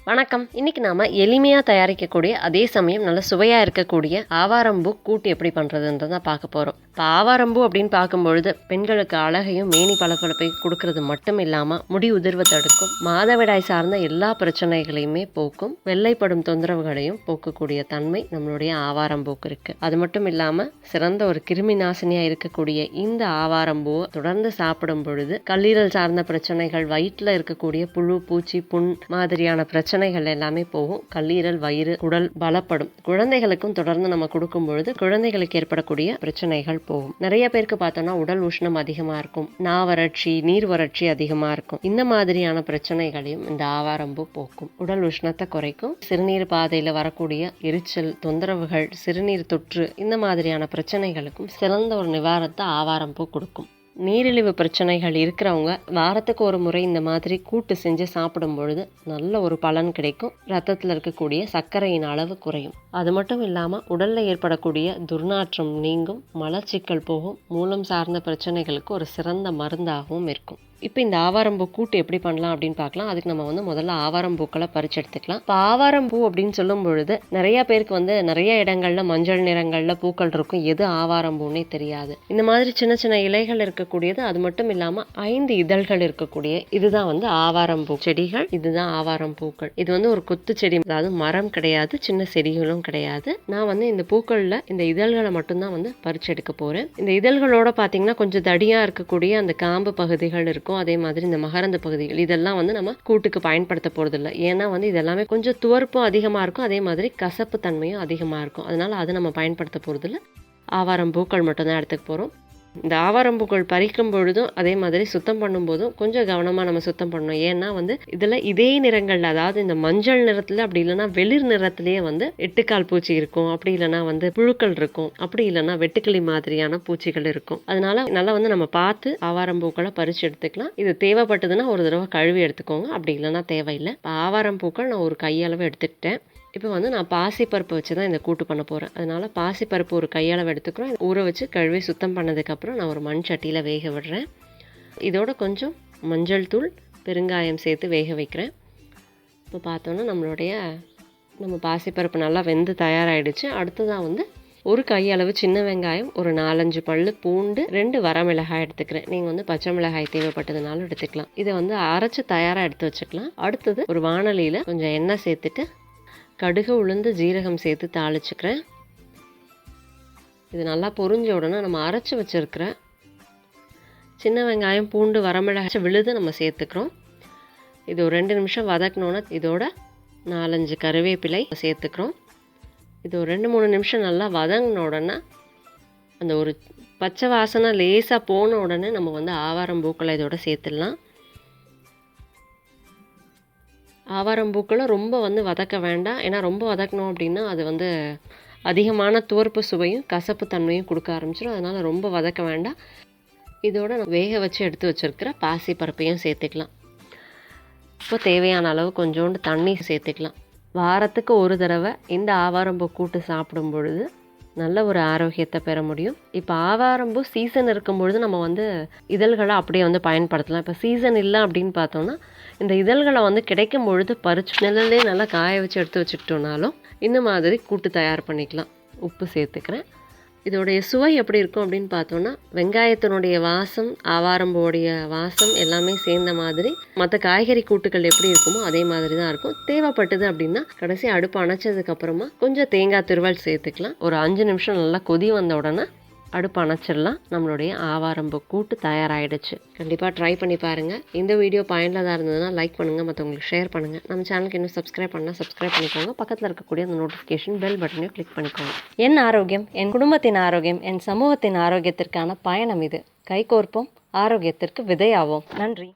வணக்கம். இன்னைக்கு நாம எளிமையாக தயாரிக்கக்கூடிய அதே சமயம் நல்ல சுவையாக இருக்கக்கூடிய ஆவாரம்பூ கூட்டு எப்படி பண்ணுறதுன்றதை பார்க்க போகிறோம். இப்போ ஆவாரம்பூ அப்படின்னு பார்க்கும்பொழுது பெண்களுக்கு அழகையும் மேனி பளபளப்பையும் கொடுக்கறது மட்டும் இல்லாமல் முடி உதிர்வை தடுக்கும், மாதவிடாய் சார்ந்த எல்லா பிரச்சனைகளையுமே போக்கும், வெள்ளைப்படும் தொந்தரவுகளையும் போக்கக்கூடிய தன்மை நம்மளுடைய ஆவாரம்பூக்கு இருக்குது. அது மட்டும் இல்லாமல் சிறந்த ஒரு கிருமி நாசினியாக இருக்கக்கூடிய இந்த ஆவாரம்பூவை தொடர்ந்து சாப்பிடும் பொழுது கல்லீரல் சார்ந்த பிரச்சனைகள், வயிற்றில் இருக்கக்கூடிய புழு பூச்சி புண் மாதிரியான பிரச்சனைகள் எல்லாமே போகும். கல்லீரல் வயிறு குடல் பலப்படும். குழந்தைகளுக்கும் தொடர்ந்து நம்ம கொடுக்கும் பொழுது குழந்தைகளுக்கு ஏற்படக்கூடிய பிரச்சனைகள் போகும். நிறைய பேருக்கு பார்த்தோம்னா உடல் உஷ்ணம் அதிகமா இருக்கும், நாவறட்சி நீர் வறட்சி அதிகமா இருக்கும். இந்த மாதிரியான பிரச்சனைகளையும் இந்த ஆவாரம்பூ போக்கும், உடல் உஷ்ணத்தை குறைக்கும். சிறுநீர் பாதையில வரக்கூடிய எரிச்சல் தொந்தரவுகள், சிறுநீர் தொற்று இந்த மாதிரியான பிரச்சனைகளுக்கும் சிறந்த ஒரு நிவாரணத்தை ஆவாரம்பூ கொடுக்கும். நீரிழிவு பிரச்சனைகள் இருக்கிறவங்க வாரத்துக்கு ஒரு முறை இந்த மாதிரி கூட்டு செஞ்சு சாப்பிடும் பொழுது நல்ல ஒரு பலன் கிடைக்கும். ரத்தத்தில் இருக்கக்கூடிய சர்க்கரையின் அளவு குறையும். அது மட்டும் இல்லாமல் உடலில் ஏற்படக்கூடிய துர்நாற்றம் நீங்கும், மலச்சிக்கல் போகும், மூலம் சார்ந்த பிரச்சனைகளுக்கு ஒரு சிறந்த மருந்தாகவும் இருக்கும். இப்போ இந்த ஆவாரம்பூ கூட்டு எப்படி பண்ணலாம் அப்படின்னு பார்க்கலாம். அதுக்கு நம்ம முதல்ல ஆவாரம்பூக்களை பறிச்சு எடுத்துக்கலாம். இப்போ ஆவாரம்பூ அப்படின்னு சொல்லும் பொழுது நிறைய பேருக்கு நிறைய இடங்கள்ல மஞ்சள் நிறங்கள்ல பூக்கள் இருக்கும். எது ஆவாரம்பூன்னே தெரியாது. இந்த மாதிரி சின்ன சின்ன இலைகள் இருக்கக்கூடியது, அது மட்டும் இல்லாம 5 இதழ்கள் இருக்கக்கூடிய இதுதான் ஆவாரம்பூ செடிகள். இதுதான் ஆவாரம்பூக்கள். இது ஒரு கொத்து செடி, அதாவது மரம் கிடையாது, சின்ன செடிகளும் கிடையாது. நான் இந்த பூக்கள்ல இந்த இதழ்களை மட்டும்தான் பறிச்சு எடுக்க போறேன். இந்த இதழ்களோட பாத்தீங்கன்னா கொஞ்சம் தடியா இருக்கக்கூடிய அந்த காம்பு பகுதிகள் இருக்கும். அதே மாதிரி இந்த மகரந்த பகுதிகள் இதெல்லாம் நம்ம கூட்டுக்கு பயன்படுத்த போறது இல்லை. ஏன்னா இதெல்லாமே கொஞ்சம் துவர்ப்பும் அதிகமா இருக்கும், அதே மாதிரி கசப்பு தன்மையும் அதிகமா இருக்கும். அதனால அதை நம்ம பயன்படுத்த போறது இல்லை. ஆவாரம் பூக்கள் மட்டும் தான் எடுத்துக்க போறோம். இந்த ஆவாரம்பூக்கள் பறிக்கும் பொழுதும் அதே மாதிரி சுத்தம் பண்ணும்போதும் கொஞ்சம் கவனமாக நம்ம சுத்தம் பண்ணணும். ஏன்னா இதில் இதே நிறங்கள்ல, அதாவது இந்த மஞ்சள் நிறத்தில், அப்படி இல்லைன்னா வெளிர் நிறத்திலேயே எட்டுக்கால் பூச்சி இருக்கும், அப்படி இல்லைன்னா புழுக்கள் இருக்கும், அப்படி இல்லைன்னா வெட்டுக்கிளி மாதிரியான பூச்சிகள் இருக்கும். அதனால நல்லா நம்ம பார்த்து ஆவாரம்பூக்களை பறிச்சு எடுத்துக்கலாம். இது தேவைப்பட்டதுன்னா ஒரு தடவை கழுவி எடுத்துக்கோங்க, அப்படி இல்லைன்னா தேவையில்லை. இப்போ ஆவாரம்பூக்கள் நான் ஒரு கையளவு எடுத்துக்கிட்டேன். இப்போ நான் பாசிப்பருப்பு வச்சு தான் இந்த கூட்டு பண்ண போகிறேன். அதனால் பாசிப்பருப்பு ஒரு கையளவு எடுத்துக்கிறோம். ஊற வச்சு கழுவி சுத்தம் பண்ணதுக்கப்புறம் நான் ஒரு மண் சட்டியில் வேக விடுறேன். இதோட கொஞ்சம் மஞ்சள் தூள், பெருங்காயம் சேர்த்து வேக வைக்கிறேன். இப்போ பார்த்தோன்னா நம்ம பாசிப்பருப்பு நல்லா வெந்து தயாராகிடுச்சு. அடுத்ததான் ஒரு கையளவு சின்ன வெங்காயம், ஒரு 4-5 பல்லு பூண்டு, 2 வரமிளகாய் எடுத்துக்கிறேன். நீங்கள் பச்சை மிளகாய் தேவைப்பட்டதுனாலும் எடுத்துக்கலாம். இதை அரைச்சி தயாராக எடுத்து வச்சுக்கலாம். அடுத்தது ஒரு வாணலியில் கொஞ்சம் எண்ணெய் சேர்த்துட்டு கடுகு, உளுந்து, ஜீரகம் சேர்த்து தாளிச்சுக்கிறேன். இது நல்லா பொரிஞ்ச உடனே நம்ம அரைச்சி வச்சுருக்கிற சின்ன வெங்காயம், பூண்டு, வரமிளகாய் விழுது நம்ம சேர்த்துக்கிறோம். இது ஒரு 2 நிமிஷம் வதக்கணுன்னா இதோட 4-5 கருவேப்பிலை சேர்த்துக்கிறோம். இது ஒரு 2-3 நிமிஷம் நல்லா வதங்கின உடனே அந்த ஒரு பச்சை வாசனை லேசாக போன உடனே நம்ம ஆவாரம்பூக்களை இதோட சேர்த்துடலாம். ஆவாரம்பூக்களை ரொம்ப வதக்க வேண்டாம். ஏன்னா ரொம்ப வதக்கணும் அப்படின்னா அது அதிகமான துவர்ப்பு சுவையும் கசப்பு தன்மையும் கொடுக்க ஆரம்பிச்சிடும். அதனால் ரொம்ப வதக்க வேண்டாம். இதோட நம்ம வேக வச்சு எடுத்து வச்சுருக்கிற பாசி பருப்பையும் சேர்த்துக்கலாம். இப்போ தேவையான அளவு கொஞ்சோண்டு தண்ணி சேர்த்துக்கலாம். வாரத்துக்கு ஒரு தடவை இந்த ஆவாரம்பூ கூட்டு சாப்பிடும் பொழுது நல்ல ஒரு ஆரோக்கியத்தை பெற முடியும். இப்போ ஆவாரம்பூ சீசன் இருக்கும் பொழுது நம்ம இதழ்களை அப்படியே பயன்படுத்தலாம். இப்போ சீசன் இல்லை அப்படின்னு பார்த்தோம்னா இந்த இதழ்களை கிடைக்கும் பொழுது பறிச்சு நிழல்லே நல்லா காய வச்சு எடுத்து வச்சுக்கிட்டோம்னாலும் இந்த மாதிரி கூட்டு தயார் பண்ணிக்கலாம். உப்பு சேர்த்துக்கிறேன். இதோடைய சுவை எப்படி இருக்கும் அப்படின்னு பார்த்தோன்னா வெங்காயத்தினுடைய வாசம், ஆவாரம்பூடைய வாசம் எல்லாமே சேர்ந்த மாதிரி மற்ற காய்கறி கூட்டுகள் எப்படி இருக்குமோ அதே மாதிரி தான் இருக்கும். தேவைப்பட்டது அப்படின்னா கடைசி அடுப்பு அணைச்சதுக்கப்புறமா கொஞ்சம் தேங்காய் துருவல் சேர்த்துக்கலாம். ஒரு 5 நிமிஷம் நல்லா கொதி வந்த உடனே அடுப்பு அணைச்சிடலாம். நம்மளுடைய ஆவாரம்பூ கூட்டு தயாராகிடுச்சு. கண்டிப்பாக ட்ரை பண்ணி பாருங்கள். இந்த வீடியோ பயனுள்ளதாக இருந்ததுன்னா லைக் பண்ணுங்கள், மற்றவங்களுக்கு ஷேர் பண்ணுங்கள். நம்ம சேனலுக்கு இன்னும் சப்ஸ்கிரைப் பண்ணிக்கோங்க. பக்கத்தில் இருக்கக்கூடிய அந்த நோட்டிஃபிகேஷன் பெல் பட்டனையும் கிளிக் பண்ணிக்கோங்க. என் ஆரோக்கியம், என் குடும்பத்தின் ஆரோக்கியம், என் சமூகத்தின் ஆரோக்கியத்திற்கான பயணம் இது. கைகோர்ப்போம், ஆரோக்கியத்திற்கு விதையாவோம். நன்றி.